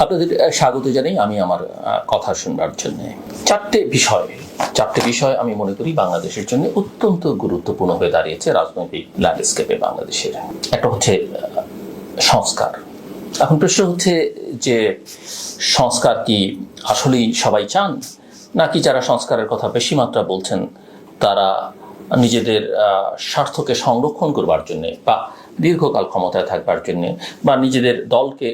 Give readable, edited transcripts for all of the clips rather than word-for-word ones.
আপনাদের স্বাগত জানাই আমি আমার কথা শুনবার জন্য। চারটে বিষয় আমি মনে করি বাংলাদেশের জন্য অত্যন্ত গুরুত্বপূর্ণ হয়ে দাঁড়িয়েছে রাজনৈতিক ল্যান্ডস্কেপে বাংলাদেশের। একটা হচ্ছে সংস্কার। এখন প্রশ্ন হচ্ছে যে সংস্কার কি আসলেই সবাই চান, নাকি যারা সংস্কারের কথা বেশি মাত্রা বলছেন তারা নিজেদের স্বার্থকে সংরক্ষণ করবার জন্যে বা দীর্ঘকাল ক্ষমতায় থাকবার জন্যে বা নিজেদের দলকে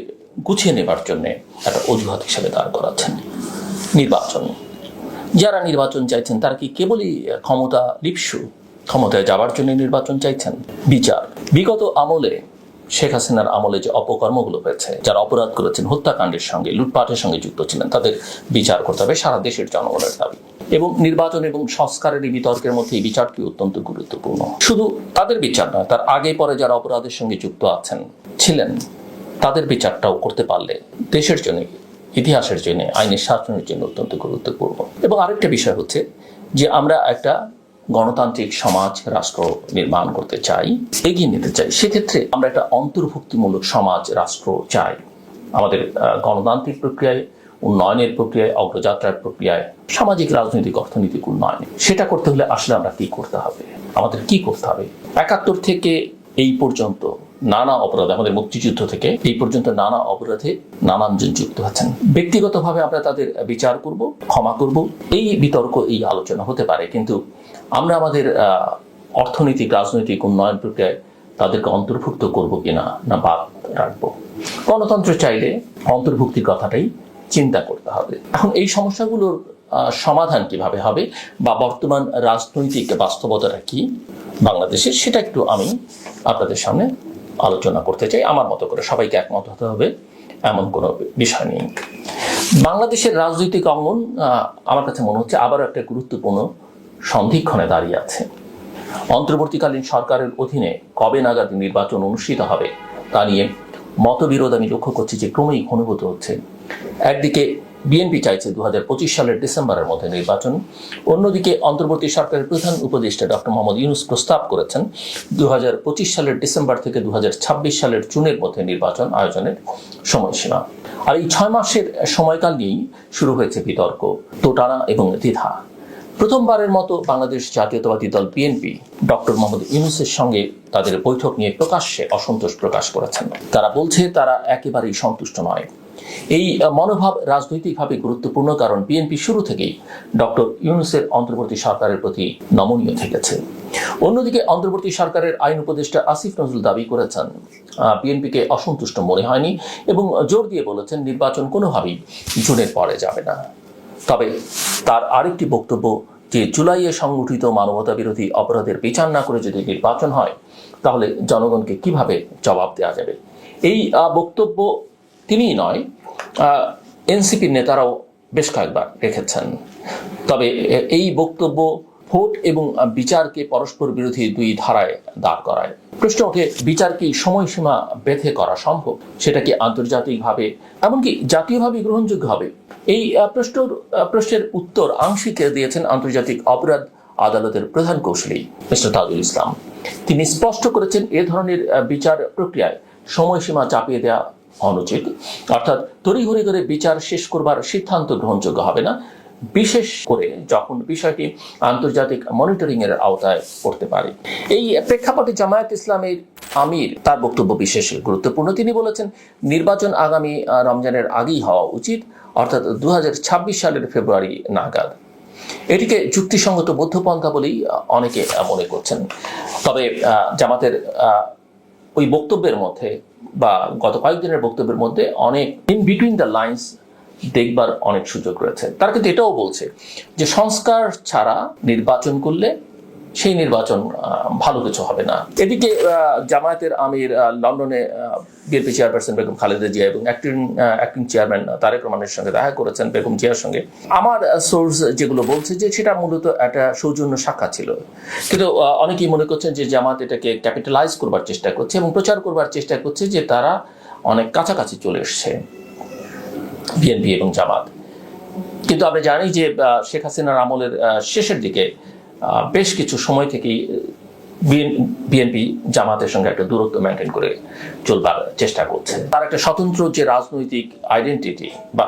গুছিয়ে নেবার জন্যে একটা অজুহাত হিসেবে দাঁড় করাচ্ছেন নির্বাচন। যারা নির্বাচন চাইছেন তারা কি কেবলই ক্ষমতা লিপ্সু, ক্ষমতায় যাবার জন্য নির্বাচন চাইছেন? বিচার, বিগত আমলে শেখ হাসিনার আমলে যে অপকর্মগুলো হয়েছে, যারা অপরাধ করেছেন, হত্যাকাণ্ডের সঙ্গে লুটপাটের সঙ্গে যুক্ত ছিলেন, তাদের বিচার করতে হবে, সারা দেশের জনগণের দাবি। এবং নির্বাচন এবং সংস্কারের এই বিতর্কের মধ্যে এই বিচারটি অত্যন্ত গুরুত্বপূর্ণ। শুধু তাদের বিচার নয়, তার আগে পরে যারা অপরাধের সঙ্গে যুক্ত ছিলেন তাদের বিচারটাও করতে পারলে দেশের জন্য, ইতিহাসের জন্য, আইনের শাসনের জন্য অত্যন্ত গুরুত্বপূর্ণ। এবং আরেকটা বিষয় হচ্ছে যে আমরা একটা গণতান্ত্রিক সমাজ রাষ্ট্র নির্মাণ করতে চাই, এগিয়ে নিতে চাই। সেক্ষেত্রে আমরা একটা অন্তর্ভুক্তিমূলক সমাজ রাষ্ট্র চাই। আমাদের গণতান্ত্রিক প্রক্রিয়ায়, উন্নয়নের প্রক্রিয়ায়, অগ্রযাত্রার প্রক্রিয়ায়, সামাজিক, রাজনৈতিক, অর্থনৈতিক উন্নয়ন, সেটা করতে হলে আসলে আমরা কি করতে হবে? আমাদের কি করতে হবে? ৭১ থেকে এই পর্যন্ত নানা অপরাধে, আমাদের মুক্তিযুদ্ধ থেকে এই পর্যন্ত নানা অপরাধে নানানজন যুক্ত আছেন। ব্যক্তিগতভাবে আমরা তাদের বিচার করব, ক্ষমা করব, এই বিতর্ক, এই আলোচনা হতে পারে। কিন্তু আমরা আমাদের অর্থনৈতিক, রাজনৈতিক উন্নয়ন প্রক্রিয়ায় তাদেরকে অন্তর্ভুক্ত করব কিনা, না বাদ রাখবো? গণতন্ত্র চাইলে অন্তর্ভুক্তির কথাটাই চিন্তা করতে হবে। এখন এই সমস্যাগুলোর সমাধান কিভাবে হবে বা বর্তমান রাজনৈতিক বাস্তবতাটা কি বাংলাদেশের, সেটা একটু আমি আপনাদের সামনে আলোচনা করতে চাই। আমার মতো করে সবাইকে একমত হতে হবে এমন কোনো বিষয় নেই। বাংলাদেশের রাজনৈতিক অঙ্গন আমার কাছে মনে হচ্ছে আবারও একটা গুরুত্বপূর্ণ সন্ধিক্ষণে দাঁড়িয়ে আছে। অন্তর্বর্তীকালীন সরকারের অধীনে কবে নাগাদ নির্বাচন অনুষ্ঠিত হবে তা নিয়ে মতবিরোধ আমি লক্ষ্য করছি যে ক্রমেই ঘনীভূত হচ্ছে। একদিকে বিএনপি চাইছে ২০২৫ সালের ডিসেম্বরের মধ্যে নির্বাচন, অন্যদিকে অন্তর্বর্তী সরকারের প্রধান উপদেষ্টা ডক্টর মোহাম্মদ ইউনূস প্রস্তাব করেছেন ২০২৫ সালের ডিসেম্বর থেকে ২০২৬ সালের জুনের মধ্যে নির্বাচন আয়োজনের সময়সীমা। আর এই ৬ মাসের সময়কাল নিয়েই শুরু হয়েছে বিতর্ক, দোটানা এবং দ্বিধা। প্রথমবারের মতো বাংলাদেশ জাতীয়তাবাদী দল বিএনপি ডক্টর মোহাম্মদ ইউনূসের সঙ্গে তাদের বৈঠক নিয়ে প্রকাশ্যে অসন্তোষ প্রকাশ করেছেন। তারা বলছে তারা একেবারেই সন্তুষ্ট নয়। এই মনোভাব রাজনৈতিকভাবে গুরুত্বপূর্ণ, কারণ বিএনপি শুরু থেকেই ডক্টর ইউনূসের অন্তর্বর্তী সরকারের প্রতি নমনীয় থেকেছে। অন্যদিকে অন্তর্বর্তী সরকারের আইন উপদেষ্টা আসিফ নজরুল দাবি করেছেন বিএনপিকে অসন্তুষ্ট মনে হয়নি এবং জোর দিয়ে বলেছেন নির্বাচন কোনোভাবেই জুনের পরে যাবে না। তবে তার আরেকটি বক্তব্য যে জুলাইয়ে সংগঠিত মানবতা বিরোধী অপরাধের বিচার না করে যদি নির্বাচন হয় তাহলে জনগণকে কিভাবে জবাব দেওয়া যাবে। এই বক্তব্য তিনিই নয়, এনসিপির নেতারাও বেশ কয়েকবার রেখেছেন। তবে এই বক্তব্য ভোট এবং বিচারকে পরস্পর বিরোধী দুই ধারায় দাঁড় করায়। প্রশ্ন ওঠে, বিচার কি সময়সীমা বেঁধে করা সম্ভব? সেটা কি আন্তর্জাতিকভাবে, এমনকি জাতীয়ভাবে গ্রহণযোগ্য হবে? এই প্রশ্নের উত্তর আংশিক দিয়েছেন আন্তর্জাতিক অপরাধ আদালতের প্রধান কৌঁসুলি মিস্টার তাজুল ইসলাম। তিনি স্পষ্ট করেছেন এ ধরনের বিচার প্রক্রিয়ায় সময়সীমা চাপিয়ে দেওয়া অনুচিত, অর্থাৎ তড়িঘড়ি করে বিচার শেষ করবার সিদ্ধান্ত গ্রহণযোগ্য হবে না, বিশেষ করে যখন বিষয়টি আন্তর্জাতিক মনিটরিং এর আওতায় পড়তে পারে। এই প্রেক্ষাপটে জামায়াত ইসলামের আমির তার বক্তব্য বিশেষ গুরুত্বপূর্ণ। তিনি বলেছেন নির্বাচন আগামী রমজানের আগেই হওয়া উচিত, অর্থাৎ ২০২৬ সালের ফেব্রুয়ারি নাগাদ। এটিকে যুক্তিসঙ্গত মধ্যপন্থা বলেই অনেকে মনে করছেন। তবে জামাতের ওই বক্তব্যের মধ্যে বা গত কয়েকদিনের বক্তব্যের মধ্যে অনেক ইন বিটুইন দ্য লাইন্স দেখবার অনেক সুযোগ রয়েছে। তারা কিন্তু এটাও বলছে যে সংস্কার ছাড়া নির্বাচন করলে সেই নির্বাচন ভালো কিছু হবে না। এদিকে জামায়াতের আমির লন্ডনে বিএনপি চেয়ারপারসন বেগম খালেদা জিয়া এবং অ্যাক্টিং চেয়ারম্যান তারেক রহমানের সঙ্গে দেখা করেছেন, বেগম জিয়ার সঙ্গে। আমার সোর্স যেগুলো বলছে যে সেটা মূলত একটা সৌজন্য সাক্ষাৎ ছিল, কিন্তু অনেকেই মনে করছেন যে জামাত এটাকে ক্যাপিটালাইজ করবার চেষ্টা করছে এবং প্রচার করবার চেষ্টা করছে যে তারা অনেক কাছাকাছি চলে এসছে বিএনপি এবং জামাত। কিন্তু আমরা জানি যে শেখ হাসিনার আমলের শেষের দিকে বেশ কিছু সময় থেকেই বিএনপি জামাতের সঙ্গে একটা দূরত্ব মেনটেন করে চলবার চেষ্টা করছে। তার একটা স্বতন্ত্র যে রাজনৈতিক আইডেন্টিটি বা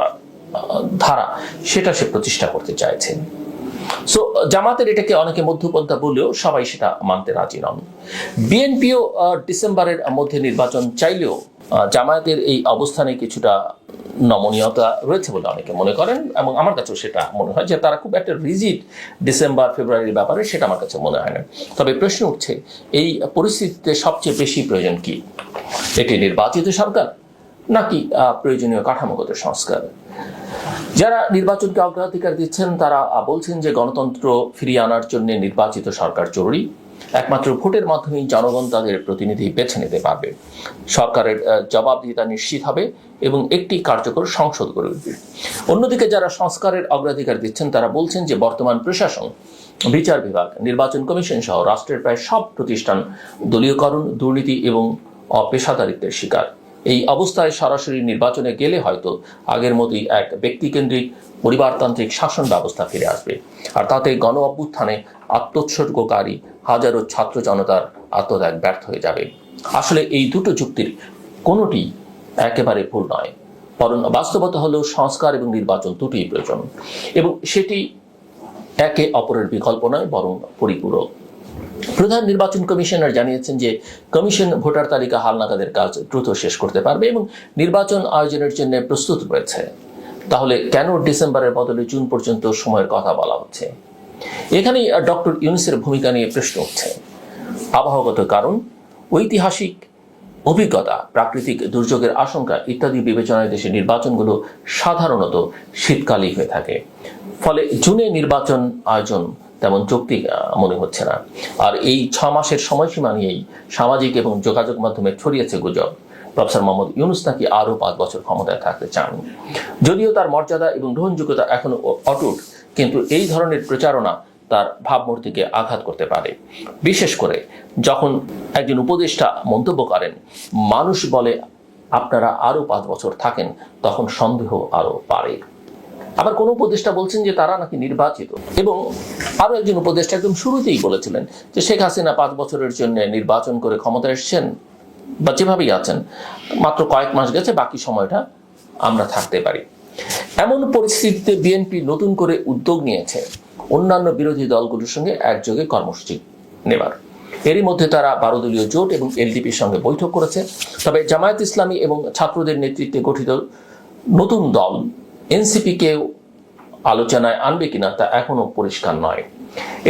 ধারা সেটা সে প্রতিষ্ঠা করতে চাইছে। সো জামাতের এটাকে অনেকে মধ্যপন্থা বললেও সবাই সেটা মানতে রাজি নন। বিএনপিও ডিসেম্বরের মধ্যে নির্বাচন চাইলেও জামায়াতের এই অবস্থানে কিছুটা নমনীয়তা রয়েছে বলে অনেকে মনে করেন, এবং আমার কাছেও সেটা মনে হয় যে তারা খুব একটা রিজিড ডিসেম্বর ফেব্রুয়ারির ব্যাপারে সেটা আমার কাছে মনে হয় না। তবে প্রশ্ন উঠছে, এই পরিস্থিতিতে সবচেয়ে বেশি প্রয়োজন কি? একটি নির্বাচিত সরকার নাকি প্রয়োজনীয় কাঠামোগত সংস্কার? যারা নির্বাচনকে অগ্রাধিকার দিচ্ছেন তারা বলছেন যে গণতন্ত্র ফিরিয়ে আনার জন্য নির্বাচিত সরকার জরুরি। একমাত্র ভোটের মাধ্যমেই জনগণ তাদের প্রতিনিধি বেছে নিতে পারবে, সরকারের জবাবদিহিতা নিশ্চিত হবে এবং একটি কার্যকর সংসদ গড়ে উঠবে। অন্যদিকে যারা সংস্কারের অগ্রাধিকার দিচ্ছেন তারা বলছেন যে বর্তমান প্রশাসন, বিচার বিভাগ, নির্বাচন কমিশন সহ রাষ্ট্রের প্রায় সব প্রতিষ্ঠান দলীয়করণ, দুর্নীতি এবং অপেশাদারিত্বের শিকার। এই অবস্থায় সরাসরি নির্বাচনে গেলে হয়তো আগের মতোই এক ব্যক্তিকেন্দ্রিক পরিবারতান্ত্রিক শাসন ব্যবস্থা ফিরে আসবে, আর তাতে গণ অভ্যুত্থানে আত্মোৎসর্গকারী হাজারো ছাত্র জনতার আত্মত্যাগ ব্যর্থ হয়ে যাবে। আসলে এই দুটো যুক্তির কোনোটি একেবারে ভুল নয়, বরং বাস্তবতা হলো সংস্কার এবং নির্বাচন দুটোই প্রয়োজন, এবং সেটি একে অপরের বিকল্প নয় বরং পরিপূরক। প্রধান নির্বাচন কমিশনার জানিয়েছেন যে কমিশন ভোটার তালিকা হালনাগাদের কাজ দ্রুত শেষ করতে পারবে এবং নির্বাচন আয়োজনের জন্য প্রস্তুত রয়েছে। তাহলে কেন ডিসেম্বরের বদলে জুন পর্যন্ত সময়ের কথা বলা হচ্ছে? এখানেই ডক্টর ইউনূসের ভূমিকা নিয়ে প্রশ্ন উঠছে। আবহাওয়াগত কারণ, ঐতিহাসিক অভিজ্ঞতা, প্রাকৃতিক দুর্যোগের আশঙ্কা ইত্যাদি বিবেচনায় দেশের নির্বাচনগুলো সাধারণত শীতকালেই হয়ে থাকে। ফলে জুনে নির্বাচন আয়োজন তেমন যৌক্তিক মনে হচ্ছে না। আর এই 6 মাসের সময়সীমা নিয়েই সামাজিক এবং যোগাযোগ মাধ্যমে ছড়িয়েছে গুজব প্রফেসর মোহাম্মদ ইউনূস নাকি আরও 5 বছর ক্ষমতায় থাকতে চান। যদিও তার মর্যাদা এবং গ্রহণযোগ্যতা এখনো অটুট, কিন্তু এই ধরনের প্রচারণা তার ভাবমূর্তিকে আঘাত করতে পারে, বিশেষ করে যখন একজন উপদেষ্টা মন্তব্য করেন মানুষ বলে আপনারা আরও 5 বছর থাকেন, তখন সন্দেহ আরও বাড়ে। আবার কোন উপদেষ্টা বলছেন যে তারা নাকি নির্বাচিত, এবং আরো একজন উপদেষ্টা একদম শুরুতেই বলেছিলেন যে শেখ হাসিনা 5 বছরের জন্য নির্বাচন করে ক্ষমতায় এসেছেন বা যেভাবেই আছেন, মাত্র কয়েক মাস গেছে, বাকি সময়টা আমরা থাকতে পারি। এমন পরিস্থিতিতে বিএনপি নতুন করে উদ্যোগ নিয়েছে অন্যান্য বিরোধী দলগুলোর সঙ্গে একযোগে কর্মসূচি নেবার। এরই মধ্যে তারা 12 দলীয় জোট এবং এলডিপির সঙ্গে বৈঠক করেছে। তবে জামায়াত ইসলামী এবং ছাত্রদের নেতৃত্বে গঠিত নতুন দল এনসিপিকেও আলোচনায় আনবে কিনা তা এখনো পরিষ্কার নয়।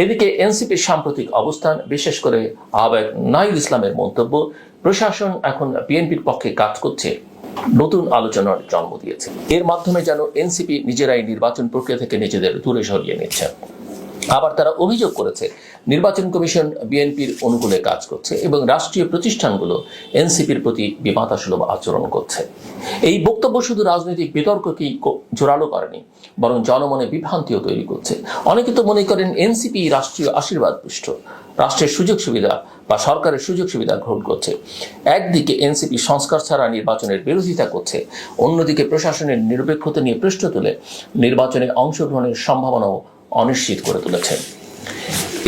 এদিকে এনসিপির সাম্প্রতিক অবস্থান, বিশেষ করে আহ্বায়ক নাহিদ ইসলামের মন্তব্য, প্রশাসন এখন বিএনপির পক্ষে কাজ করছে, নতুন আলোচনার জন্ম দিয়েছে। এর মাধ্যমে যেন এনসিপি নিজেরাই নির্বাচন প্রক্রিয়া থেকে নিজেদের দূরে সরিয়ে নিচ্ছে। আবার তারা অভিযোগ করেছে নির্বাচন কমিশন বিএনপির অনুকূলে কাজ করছে এবং রাষ্ট্রীয় প্রতিষ্ঠানগুলো এনসিপির প্রতি বিমাতাসুলভ আচরণ করছে। এই বক্তব্য শুধু রাজনৈতিক বিতর্ককেই জোরালো করেনি, বরং জনমনে বিভ্রান্তিও তৈরি করছে। অনেকে তো মনে করেন এনসিপি রাষ্ট্রীয় আশীর্বাদ পুষ্ট, রাষ্ট্রের সুযোগ সুবিধা বা সরকারের সুযোগ সুবিধা গ্রহণ করছে। একদিকে এনসিপি সংস্কার ছাড়া নির্বাচনের বিরোধিতা করছে, অন্যদিকে প্রশাসনের নিরপেক্ষতা নিয়ে প্রশ্ন তুলে নির্বাচনে অংশগ্রহণের সম্ভাবনাও অনিশ্চিত করে তুলেছে।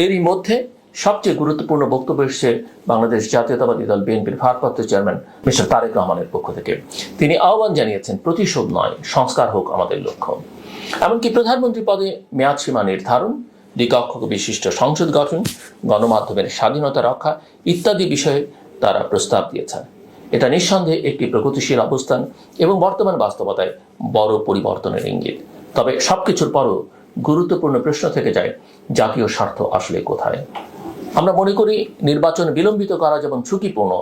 এরই মধ্যে সবচেয়ে গুরুত্বপূর্ণ বক্তব্য এসেছে বাংলাদেশ জাতীয়তাবাদী দল বিএনপির ভারপ্রাপ্ত চেয়ারম্যান মিস্টার তারেক রহমানের পক্ষ থেকে। তিনি আহ্বান জানিয়েছেন প্রতিশোধ নয়, সংস্কার হোক আমাদের লক্ষ্য। এমনকি প্রধানমন্ত্রী পদে মেয়াদ সীমা নির্ধারণ, দ্বিকক্ষ বিশিষ্ট সংসদ গঠন, গণমাধ্যমের স্বাধীনতা রক্ষা ইত্যাদি বিষয়ে তারা প্রস্তাব দিয়েছেন। এটা নিঃসন্দেহে একটি প্রগতিশীল অবস্থান এবং বর্তমান বাস্তবতায় বড় পরিবর্তনের ইঙ্গিত। তবে সবকিছুর পরও গুরুত্বপূর্ণ প্রশ্ন থেকে যায়, জাতীয় স্বার্থ আসলে কোথায়? আমরা মনে করি নির্বাচন বিলম্বিত করা যেমন ঝুঁকিপূর্ণ,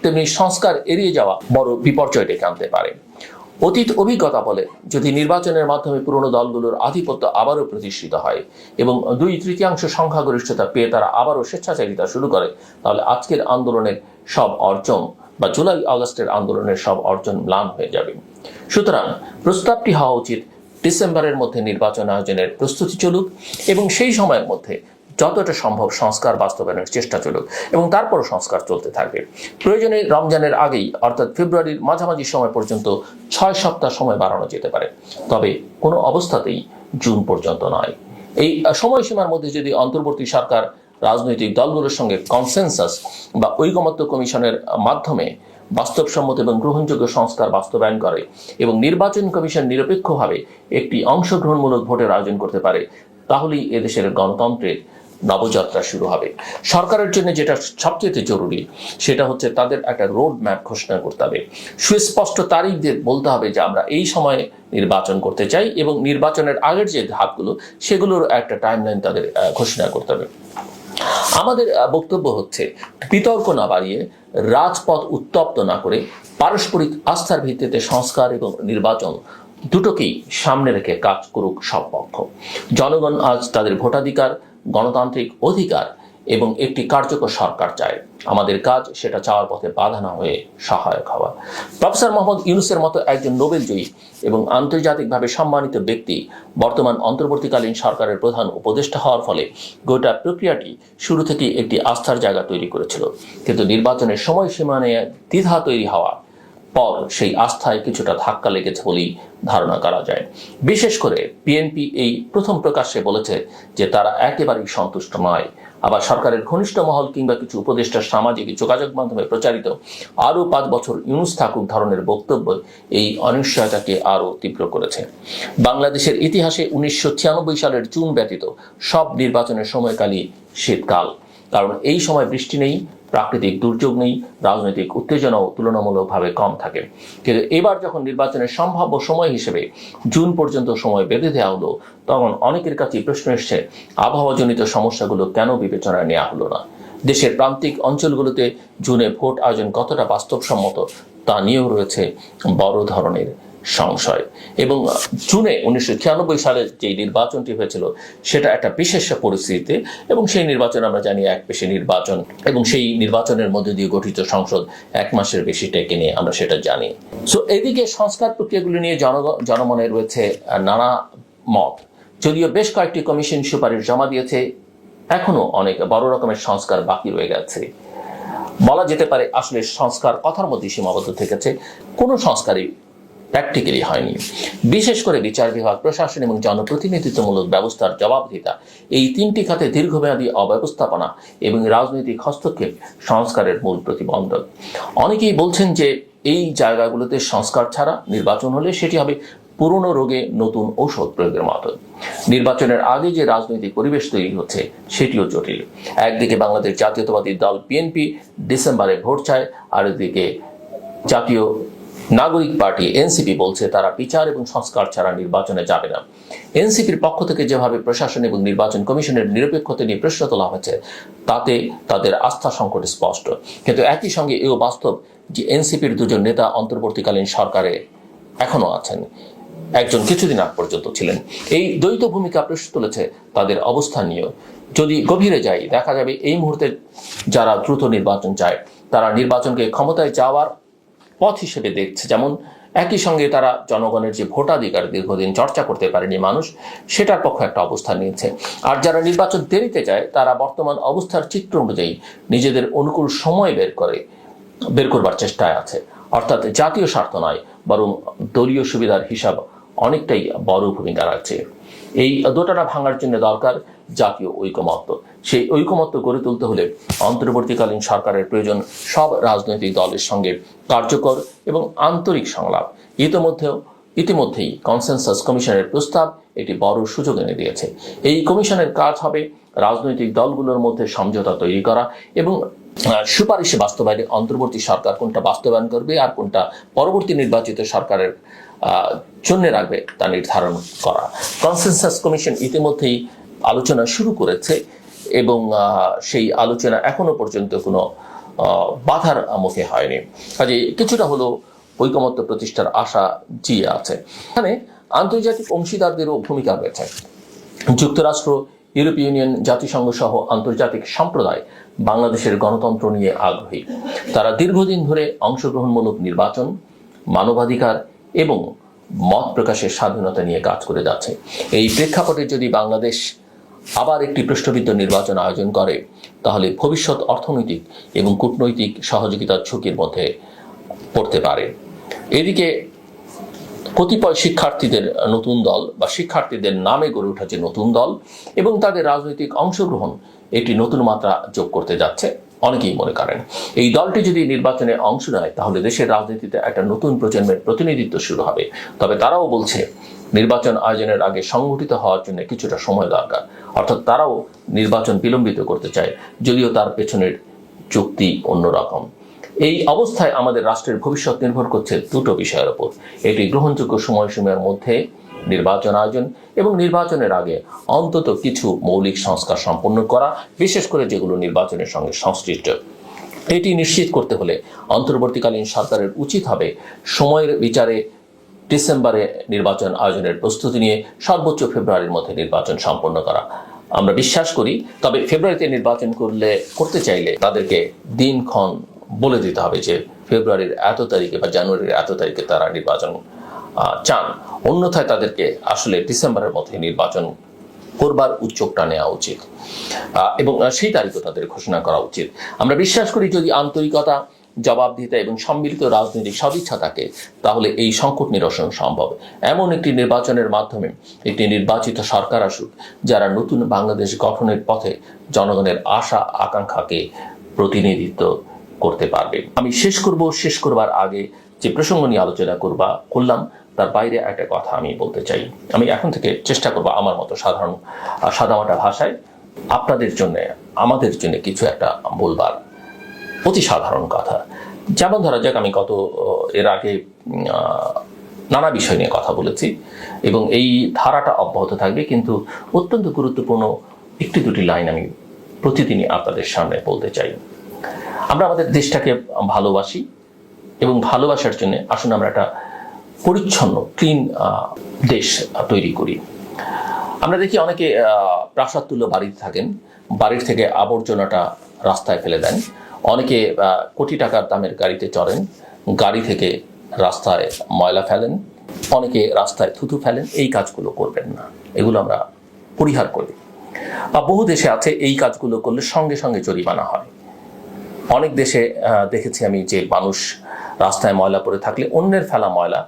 তেমনি সংস্কার এড়িয়ে যাওয়া বড় বিপর্যয় ডেকে আনতে পারে। অতীত অভিজ্ঞতা বলে যদি নির্বাচনের মাধ্যমে পুরনো দলগুলোর আধিপত্য আবারও প্রতিষ্ঠিত হয় এবং 2/3 সংখ্যাগরিষ্ঠতা পেয়ে তারা আবারও স্বেচ্ছাচারিতা শুরু করে, তাহলে আজকের আন্দোলনের সব অর্জন বা জুলাই আগস্টের আন্দোলনের সব অর্জন ম্লান হয়ে যাবে। সুতরাং প্রস্তাবটি হওয়া উচিত ডিসেম্বরের মধ্যে নির্বাচন আয়োজনের প্রস্তুতি চলুক এবং সেই সময়ের মধ্যে যতটা সম্ভব সংস্কার বাস্তবায়নের চেষ্টা চলুক এবং তারপরও সংস্কার চলতে থাকবে। প্রয়োজনে রমজানের আগেই অর্থাৎ ফেব্রুয়ারির মাঝামাঝি সময় পর্যন্ত 6 সপ্তাহ সময় বাড়ানো যেতে পারে, তবে কোনো অবস্থাতেই জুন পর্যন্ত নয়। এই সময়সীমার মধ্যে যদি অন্তর্বর্তী সরকার রাজনৈতিক দলগুলোর সঙ্গে কনসেনসাস বা ঐকমত্য কমিশনের মাধ্যমে বাস্তবসম্মত এবং গ্রহণযোগ্য সংস্কার বাস্তবায়ন করে এবং নির্বাচন কমিশন নিরপেক্ষভাবে একটি অংশগ্রহণমূলক ভোটের আয়োজন করতে পারে, তাহলেই এদেশের গণতন্ত্রের নবযাত্রা শুরু হবে। সরকারের জন্য যেটা সবচেয়ে জরুরি সেটা হচ্ছে তাদের একটা রোড ম্যাপ ঘোষণা করতে হবে, সুস্পষ্ট তারিখ দিয়ে বলতে হবে যে আমরা এই সময়ে নির্বাচন করতে চাই এবং নির্বাচনের আগের যে ধাপগুলো সেগুলোর একটা টাইমলাইন তাদের ঘোষণা করতে হবে। আমাদের বক্তব্য হচ্ছে বিতর্ক না বাড়িয়ে, রাজপথ উত্তপ্ত না করে, পারস্পরিক আস্থার ভিত্তিতে সংস্কার এবং নির্বাচন দুটোকেই সামনে রেখে কাজ করুক সব পক্ষ। জনগণ আজ তাদের ভোটাধিকার, গণতান্ত্রিক অধিকার এবং একটি কার্যকর সরকার চায়। আমাদের কাজ সেটা চাওয়ার পথে বাধা না হয়ে সহায়ক হওয়া। প্রফেসর মোহাম্মদ ইউনূসের মতো একজন নোবেলজয়ী এবং আন্তর্জাতিকভাবে সম্মানিত ব্যক্তি বর্তমান অন্তর্বর্তীকালীন সরকারের প্রধান উপদেষ্টা হওয়ার ফলে গোটা প্রক্রিয়াটি শুরু থেকেই একটি আস্থার জায়গা তৈরি করেছিল, কিন্তু নির্বাচনের সময়সীমা নিয়ে দ্বিধা তৈরি হওয়া পর সেই আস্থায় কিছুটা ধাক্কা লেগেছে বলেই ধারণা করা যায়। বিশেষ করে বিএনপি এই প্রথম প্রকাশ্যে বলেছে যে তারা একেবারেই সন্তুষ্ট নয়। আবার সরকারের ঘনিষ্ঠ মহল কিংবা কিছু উপদেষ্টার সামাজিক যোগাযোগ মাধ্যমে প্রচারিত আরও 5 বছর ইউনূস থাকুক ধরনের বক্তব্য এই অনিশ্চয়তাকে আরও তীব্র করেছে। বাংলাদেশের ইতিহাসে 1996 সালের জুন ব্যতীত সব নির্বাচনের সময়কালই শীতকাল, কারণ এই সময় বৃষ্টি নেই, প্রাকৃতিক দুর্যোগ নেই, রাজনৈতিক উত্তেজনাও তুলনামূলকভাবে কম থাকে। কিন্তু এবার যখন নির্বাচনের সম্ভাব্য সময় হিসেবে জুন পর্যন্ত সময় বেঁধে দেওয়া হলো, তখন অনেকের কাছে প্রশ্ন এসছে আবহাওয়াজনিত সমস্যাগুলো কেন বিবেচনায় নেওয়া হলো না। দেশের প্রান্তিক অঞ্চলগুলোতে জুনে ভোট আয়োজন কতটা বাস্তবসম্মত তা নিয়েও রয়েছে বড় ধরনের সংশয়। এবং জুনে 1996 সালে যে নির্বাচনটি হয়েছিল সেটা একটা বিশেষ পরিস্থিতিতে, এবং সেই নির্বাচন আমরা জানি একপেশে নির্বাচন, এবং সেই নির্বাচনের মধ্যে দিয়ে গঠিত সংসদ 1 মাসের বেশি টেকে নিয়ে আমরা সেটা জানি। সো এদিকে সংস্কার প্রক্রিয়াগুলি নিয়ে জনমনে রয়েছে নানা মত। যদিও বেশ কয়েকটি কমিশন সুপারিশ জমা দিয়েছে, এখনো অনেক বড় রকমের সংস্কার বাকি রয়ে গেছে। বলা যেতে পারে আসলে সংস্কার কথার মধ্যে সীমাবদ্ধ থেকেছে, কোনো সংস্কারই প্র্যাকটিক্যালি হয়নি। বিশেষ করে বিচার বিভাগ, প্রশাসন এবং জনপ্রতিনিধিত্বমূলক ব্যবস্থার জবাবদিহিতা, এই 3টি খাতে দীর্ঘমেয়াদী অব্যবস্থাপনা এবং রাজনৈতিক হস্তক্ষেপ সংস্কারের মূল প্রতিবন্ধক। অনেকেই বলছেন যে এই জায়গাগুলোতে সংস্কার ছাড়া নির্বাচন হলে সেটি হবে পুরনো রোগে নতুন ঔষধ প্রয়োগের মতো। নির্বাচনের আগে যে রাজনৈতিক পরিবেশ তৈরি হচ্ছে সেটিও জটিল। একদিকে বাংলাদেশ জাতীয়তাবাদী দল বিএনপি ডিসেম্বরে ভোট চায়, আর এদিকে জাতীয় নাগরিক পার্টি এনসিপি বলছে তারা বিচার এবং সংস্কার ছাড়া নির্বাচনে যাবে না। এনসিপির পক্ষ থেকে যেভাবে প্রশাসন এবং নির্বাচন কমিশনের নিরপেক্ষতা নিয়ে প্রশ্ন তোলা হয়েছে তাতে তাদের আস্থা সংকট স্পষ্ট। কিন্তু একই সঙ্গে এও বাস্তব যে এনসিপির 2জন নেতা অন্তর্বর্তীকালীন সরকারে এখনো আছেন, একজন কিছুদিন আগ পর্যন্ত ছিলেন। এই দ্বৈত ভূমিকা প্রশ্ন তুলেছে তাদের অবস্থান নিয়েও। যদি গভীরে যাই, দেখা যাবে এই মুহূর্তে যারা দ্রুত নির্বাচন চায় তারা নির্বাচনকে ক্ষমতায় যাওয়ার পথ হিসেবে দেখছে, যেমন একই সঙ্গে তারা জনগণের যে ভোটাধিকার দীর্ঘদিন চর্চা করতে পারেনি মানুষ, সেটার পক্ষে একটা অবস্থান নিয়েছে। আর যারা নির্বাচন দেরিতে যায় তারা বর্তমান অবস্থার চিত্র অনুযায়ী নিজেদের অনুকূল সময় বের করবার চেষ্টায় আছে। অর্থাৎ জাতীয় স্বার্থ নয়, বরং দলীয় সুবিধার হিসাব অনেকটাই বড় ভূমিকা রাখছে। এই দোটানা ভাঙার জন্য দরকার জাতীয় ঐকমত্য। সেই ঐকমত্য গড়ে তুলতে হলে অন্তর্বর্তীকালীন সরকারের প্রয়োজন সব রাজনৈতিক দলের সঙ্গে কার্যকর এবং আন্তরিক সংলাপ। ইতিমধ্যেই কনসেনসাস কমিশনের প্রস্তাব একটি বড় সুযোগ এনে দিয়েছে। এই কমিশনের কাজ হবে রাজনৈতিক দলগুলোর মধ্যে সমঝোতা তৈরি করা এবং সুপারিশে বাস্তবায়নে অন্তর্বর্তী সরকার কোনটা বাস্তবায়ন করবে আর কোনটা পরবর্তী নির্বাচিত সরকারের জন্য রাখবে তা নির্ধারণ করা। কনসেনসাস কমিশন ইতিমধ্যেই আলোচনা শুরু করেছে এবং সেই আলোচনা এখনো পর্যন্ত কোনো বাধার মুখে হয়নি। কাজে কিছুটা হলো ঐকমত্য প্রতিষ্ঠার আশা জিয়ে আছে। এখানে আন্তর্জাতিক অংশীদারদেরও ভূমিকা রয়েছে। যুক্তরাষ্ট্র, ইউরোপীয় ইউনিয়ন, জাতিসংঘ সহ আন্তর্জাতিক সম্প্রদায় বাংলাদেশের গণতন্ত্র নিয়ে আগ্রহী। তারা দীর্ঘদিন ধরে অংশগ্রহণমূলক নির্বাচন, মানবাধিকার এবং মত প্রকাশের স্বাধীনতা নিয়ে কাজ করে যাচ্ছে। এই প্রেক্ষাপটে যদি বাংলাদেশ আবার একটি প্রশ্নবিদ্ধ নির্বাচন আয়োজন করে তাহলে ভবিষ্যৎ অর্থনৈতিক এবং কূটনৈতিক সহযোগিতার ঝুঁকির মধ্যে পড়তে পারে। এদিকে কতিপয় শিক্ষার্থীদের নতুন দল বা শিক্ষার্থীদের নামে গড়ে উঠেছে নতুন দল এবং তাদের রাজনৈতিক অংশগ্রহণ একটি নতুন মাত্রা যোগ করতে যাচ্ছে অনেকেই মনে করেন। এই দলটি যদি নির্বাচনে অংশ নেয় তাহলে দেশের রাজনীতিতে একটা নতুন প্রজন্মের প্রতিনিধিত্ব শুরু হবে। তবে তারাও বলছে নির্বাচন আয়োজনের আগে সংগঠিত হওয়ার জন্য কিছুটা সময় দরকার, অর্থাৎ তারাও নির্বাচন বিলম্বিত করতে চায়, যদিও তার পেছনের যুক্তি অন্যরকম। এই অবস্থায় আমাদের রাষ্ট্রের ভবিষ্যৎ নির্ভর করছে দুটো বিষয়ের উপর: এটি গ্রহণযোগ্য সময়সীমার মধ্যে নির্বাচন আয়োজন এবং নির্বাচনের আগে অন্তত কিছু মৌলিক সংস্কার সম্পন্ন করা, বিশেষ করে যেগুলো নির্বাচনের সঙ্গে সংশ্লিষ্ট। এটি নিশ্চিত করতে হলে অন্তর্বর্তীকালীন সরকারের উচিত হবে সময়ের বিচারে ডিসেম্বরে নির্বাচন আয়োজনের প্রস্তুতি নিয়ে সর্বোচ্চ ফেব্রুয়ারির মধ্যে নির্বাচন সম্পন্ন করা। আমরা বিশ্বাস করি, তবে ফেব্রুয়ারিতে নির্বাচন করতে চাইলে তাদেরকে দিনক্ষণ বলে দিতে হবে যে ফেব্রুয়ারির এত তারিখে বা জানুয়ারির এত তারিখে তারা নির্বাচন চান। অন্যথায় তাদেরকে আসলে ডিসেম্বরের মধ্যে নির্বাচন করবার উদ্যোগটা নেওয়া উচিত এবং সেই তারিখও তাদের ঘোষণা করা উচিত। আমরা বিশ্বাস করি যদি আন্তরিকতা, জবাবদিহিতা এবং সম্মিলিত রাজনৈতিক সদিচ্ছা থাকে তাহলে এই সংকট নিরসন সম্ভব। এমন একটি নির্বাচনের মাধ্যমে একটি নির্বাচিত সরকার আসুক যারা নতুন বাংলাদেশ গঠনের পথে জনগণের আশা আকাঙ্ক্ষাকে প্রতিনিধিত্ব করতে পারবে। আমি শেষ করবার আগে যে প্রসঙ্গ নিয়ে আলোচনা করলাম তার বাইরে একটা কথা আমি বলতে চাই। আমি এখন থেকে চেষ্টা করব আমার মতো সাদামাটা ভাষায় আপনাদের জন্য, আমাদের জন্য কিছু একটা বলবার, অতি সাধারণ কথা। যেমন ধরা যাক, আমি এর আগে নানা বিষয় নিয়ে কথা বলেছি এবং এই ধারাটা অব্যাহত থাকবে, কিন্তু অত্যন্ত গুরুত্বপূর্ণ একটি দুটি লাইন আমি প্রতিদিনই আপনাদের সামনে বলতে চাই। আমরা আমাদের দেশটাকে ভালোবাসি এবং ভালোবাসার জন্য আসুন আমরা একটা পরিচ্ছন্ন ক্লিন দেশ তৈরি করি। আমরা দেখি অনেকে প্রাসাদ তুল্য বাড়িতে থাকেন, বাড়ির থেকে আবর্জনাটা রাস্তায় ফেলে দেন। অনেকে কোটি টাকার দামের গাড়িতে চড়েন, গাড়ি থেকে রাস্তায় ময়লা ফেলেন, অনেকে রাস্তায় থুতু ফেলেন। এই কাজগুলো করবেন না, এগুলো আমরা পরিহার করি। বহু দেশে আছে এই কাজগুলো করলে সঙ্গে সঙ্গে জরিমানা হয়। অনেক দেশে দেখেছি আমি যে মানুষ রাস্তায় ময়লা পড়ে থাকলে অন্যের ফেলা ময়লা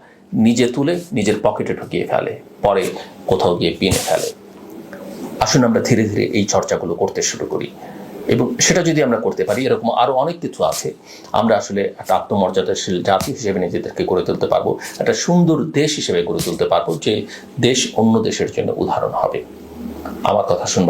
নিজে তুলে নিজের পকেটে ঢুকিয়ে ফেলে, পরে কোথাও গিয়ে পিনে ফেলে। আসুন আমরা ধীরে ধীরে এই চর্চাগুলো করতে শুরু করি এবং সেটা যদি আমরা করতে পারি, এরকম আরো অনেক কিছু আছে, আমরা আসলে একটা আত্মমর্যাদাশীল জাতি হিসেবে নিজেদেরকে গড়ে তুলতে পারবো, একটা সুন্দর দেশ হিসেবে গড়ে তুলতে পারবো, যে দেশ অন্য দেশের জন্য উদাহরণ হবে। আমার কথা শুনবার